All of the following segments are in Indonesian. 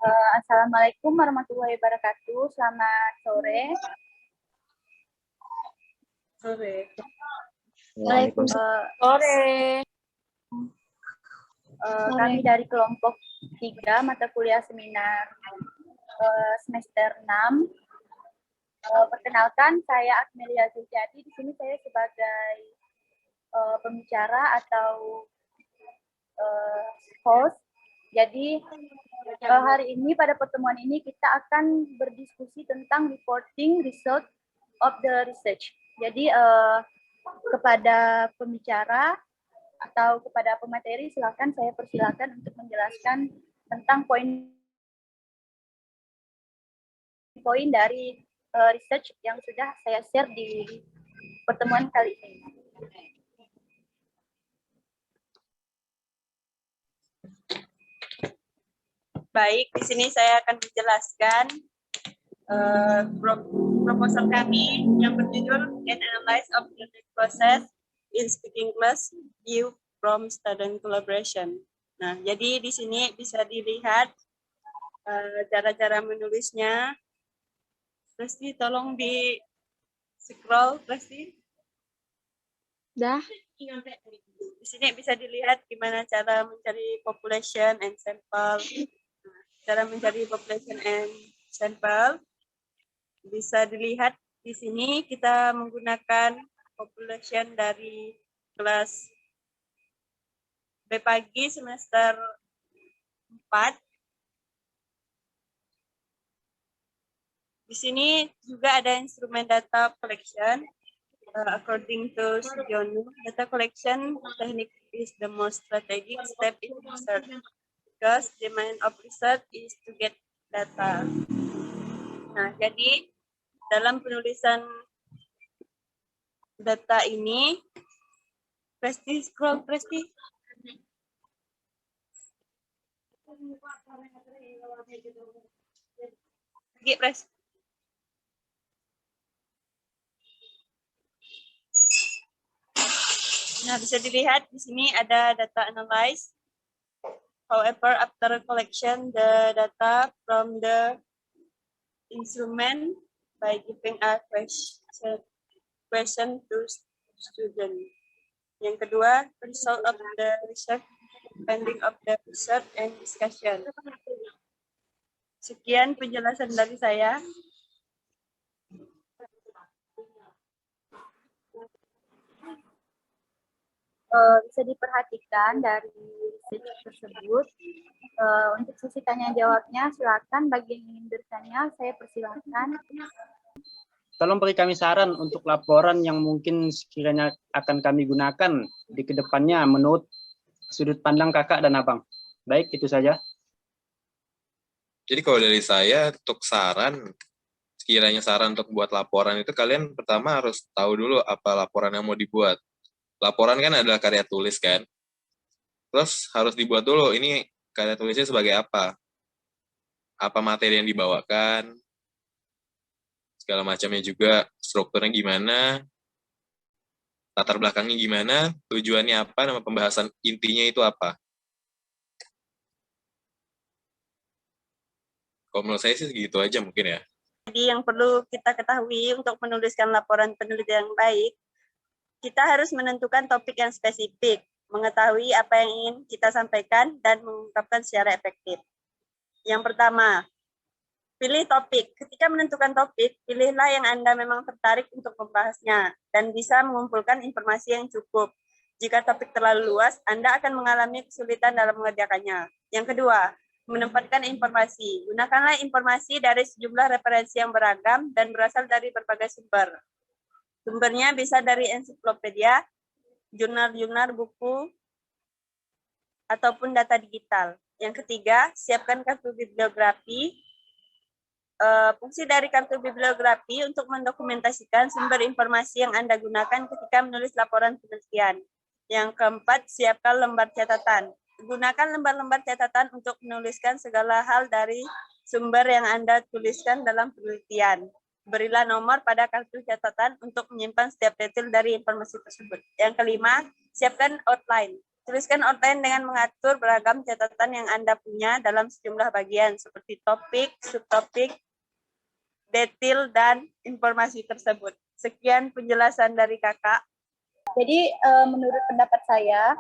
Assalamualaikum warahmatullahi wabarakatuh. Selamat sore. Waalaikumsalam. Kami dari kelompok 3 mata kuliah seminar semester 6. Perkenalkan, saya Akmelia Zulciati. Di sini saya sebagai pembicara atau host. Jadi hari ini pada pertemuan ini kita akan berdiskusi tentang reporting result of the research. Jadi kepada pembicara atau kepada pemateri silakan saya persilakan untuk menjelaskan tentang poin-poin dari research yang sudah saya share di pertemuan kali ini. Baik, di sini saya akan menjelaskan proposal kami yang berjudul An Analysis of Learning Process in Speaking Class View from Student Collaboration. Nah, jadi di sini bisa dilihat cara-cara menulisnya. Presti, tolong di scroll, Presti. Dah. Di sini bisa dilihat gimana cara mencari population and sample. Cara mencari population and sample bisa dilihat di sini kita menggunakan population dari kelas B pagi semester 4. Di sini juga ada instrumen data collection. According to Sugiono, data collection technique is the most strategic step in research. Because the main of research is to get data. Nah, jadi dalam penulisan data ini, Presti scroll, Presti. Lagi, Presti. Nah, bisa dilihat di sini ada data analyze. However, after collection the data from the instrument by giving a question to student. Yang kedua, result of the research, finding of the research and discussion. Sekian penjelasan dari saya. Bisa diperhatikan dari research tersebut. Untuk sesi tanya jawabnya, silakan bagi yang ingin bertanya, saya persilakan. Tolong beri kami saran untuk laporan yang mungkin sekiranya akan kami gunakan di kedepannya menurut sudut pandang kakak dan abang. Baik, itu saja. Jadi kalau dari saya untuk saran, sekiranya saran untuk buat laporan itu kalian pertama harus tahu dulu apa laporan yang mau dibuat. Laporan kan adalah karya tulis kan. Terus harus dibuat dulu ini karya tulisnya sebagai apa. Apa materi yang dibawakan, segala macamnya juga, strukturnya gimana, latar belakangnya gimana, tujuannya apa, nama pembahasan intinya itu apa. Kalau menurut saya sih segitu aja mungkin ya. Jadi yang perlu kita ketahui untuk menuliskan laporan penelitian yang baik, kita harus menentukan topik yang spesifik, mengetahui apa yang ingin kita sampaikan, dan mengungkapkan secara efektif. Yang pertama, pilih topik. Ketika menentukan topik, pilihlah yang Anda memang tertarik untuk membahasnya, dan bisa mengumpulkan informasi yang cukup. Jika topik terlalu luas, Anda akan mengalami kesulitan dalam mengerjakannya. Yang kedua, menempatkan informasi. Gunakanlah informasi dari sejumlah referensi yang beragam dan berasal dari berbagai sumber. Sumbernya bisa dari ensiklopedia, jurnal-jurnal, buku, ataupun data digital. Yang ketiga, siapkan kartu bibliografi. Fungsi dari kartu bibliografi untuk mendokumentasikan sumber informasi yang Anda gunakan ketika menulis laporan penelitian. Yang keempat, siapkan lembar catatan. Gunakan lembar-lembar catatan untuk menuliskan segala hal dari sumber yang Anda tuliskan dalam penelitian. Berilah nomor pada kartu catatan untuk menyimpan setiap detail dari informasi tersebut. Yang kelima, siapkan outline. Tuliskan outline dengan mengatur beragam catatan yang Anda punya dalam sejumlah bagian seperti topik, subtopik, detail, dan informasi tersebut. Sekian penjelasan dari Kakak. Jadi menurut pendapat saya,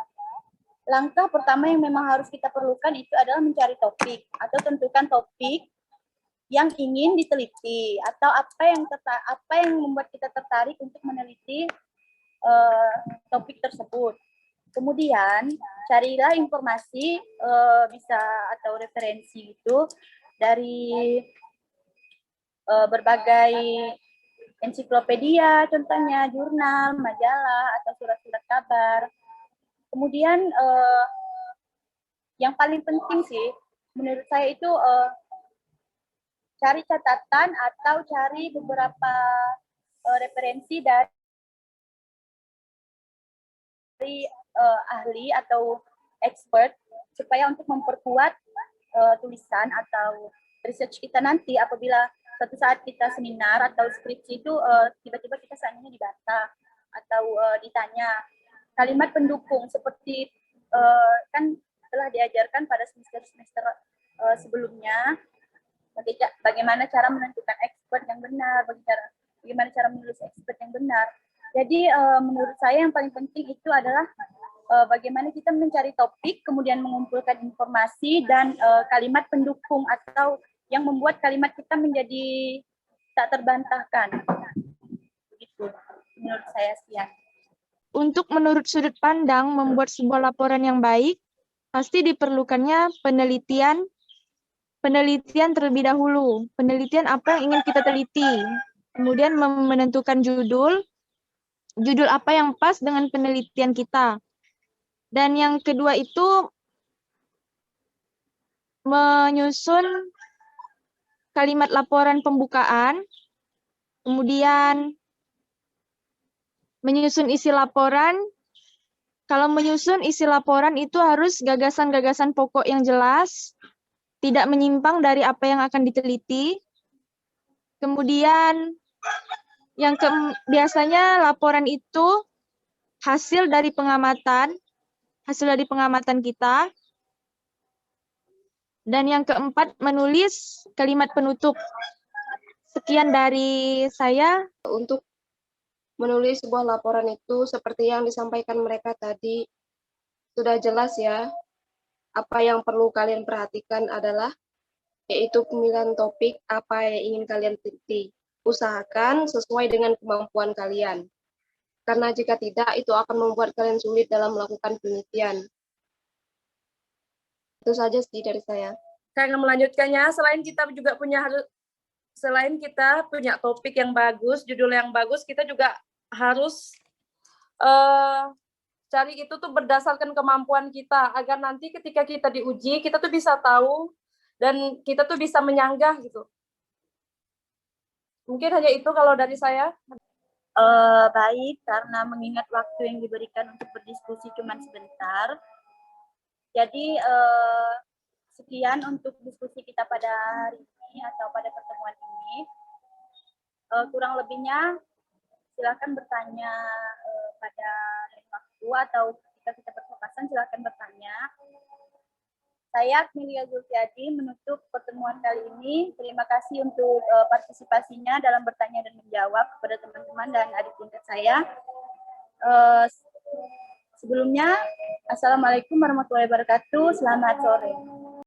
langkah pertama yang memang harus kita perlukan itu adalah mencari topik atau tentukan topik yang ingin diteliti atau apa yang membuat kita tertarik untuk meneliti topik tersebut. Kemudian carilah informasi bisa atau referensi itu dari berbagai ensiklopedia, contohnya jurnal, majalah, atau surat-surat kabar. Kemudian yang paling penting sih menurut saya itu cari catatan atau cari beberapa referensi dari ahli atau expert supaya untuk memperkuat tulisan atau research kita nanti apabila suatu saat kita seminar atau skripsi itu tiba-tiba kita seandainya dibantah atau ditanya kalimat pendukung seperti kan telah diajarkan pada semester-semester sebelumnya bagaimana cara menentukan expert yang benar, bagaimana cara menulis expert yang benar. Jadi menurut saya yang paling penting itu adalah bagaimana kita mencari topik, kemudian mengumpulkan informasi dan kalimat pendukung atau yang membuat kalimat kita menjadi tak terbantahkan. Begitu menurut saya sekian. Untuk menurut sudut pandang membuat sebuah laporan yang baik, pasti diperlukannya penelitian terlebih dahulu. Penelitian apa yang ingin kita teliti. Kemudian menentukan judul apa yang pas dengan penelitian kita. Dan yang kedua itu menyusun kalimat laporan pembukaan, kemudian menyusun isi laporan. Kalau menyusun isi laporan itu harus gagasan-gagasan pokok yang jelas, tidak menyimpang dari apa yang akan diteliti. Kemudian biasanya laporan itu hasil dari pengamatan kita. Dan yang keempat, menulis kalimat penutup. Sekian dari saya. Untuk menulis sebuah laporan itu seperti yang disampaikan mereka tadi, sudah jelas ya. Apa yang perlu kalian perhatikan adalah yaitu pemilihan topik apa yang ingin kalian teliti. Usahakan sesuai dengan kemampuan kalian. Karena jika tidak, itu akan membuat kalian sulit dalam melakukan penelitian. Itu saja sih dari saya. Saya melanjutkannya, selain kita punya topik yang bagus, judul yang bagus, kita juga harus cari itu tuh berdasarkan kemampuan kita, agar nanti ketika kita diuji, kita tuh bisa tahu dan kita tuh bisa menyanggah gitu. Mungkin hanya itu kalau dari saya. Baik, karena mengingat waktu yang diberikan untuk berdiskusi cuma sebentar. Jadi sekian untuk diskusi kita pada hari ini atau pada pertemuan ini. Kurang lebihnya silakan bertanya pada lain waktu atau jika kita berkesempatan silakan bertanya. Saya Agnelia Zulfiadi menutup pertemuan kali ini. Terima kasih untuk partisipasinya dalam bertanya dan menjawab kepada teman-teman dan adik tingkat saya. Sebelumnya, Assalamualaikum warahmatullahi wabarakatuh. Selamat sore.